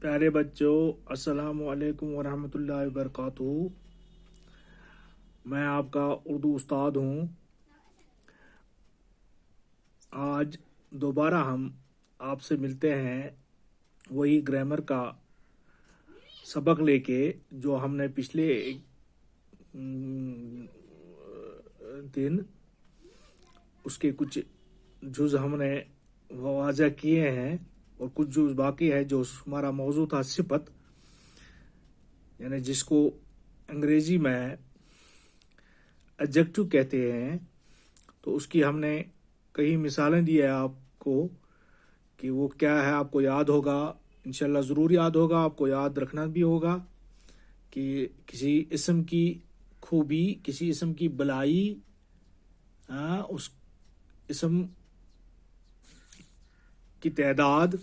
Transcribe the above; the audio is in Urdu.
پیارے بچوں، السلام علیکم ورحمۃ اللہ وبرکاتہ۔ میں آپ کا اردو استاد ہوں۔ آج دوبارہ ہم آپ سے ملتے ہیں وہی گرامر کا سبق لے کے جو ہم نے پچھلے دن اس کے کچھ جز ہم نے واضح کیے ہیں اور کچھ جز باقی ہے۔ جو ہمارا موضوع تھا صفت، یعنی جس کو انگریزی میں ایڈجیکٹو کہتے ہیں، تو اس کی ہم نے کئی مثالیں دی ہے آپ کو کہ وہ کیا ہے۔ آپ کو یاد ہوگا، انشاءاللہ ضرور یاد ہوگا، آپ کو یاد رکھنا بھی ہوگا کہ کسی اسم کی خوبی، کسی اسم کی بلائی، اس اسم کی تعداد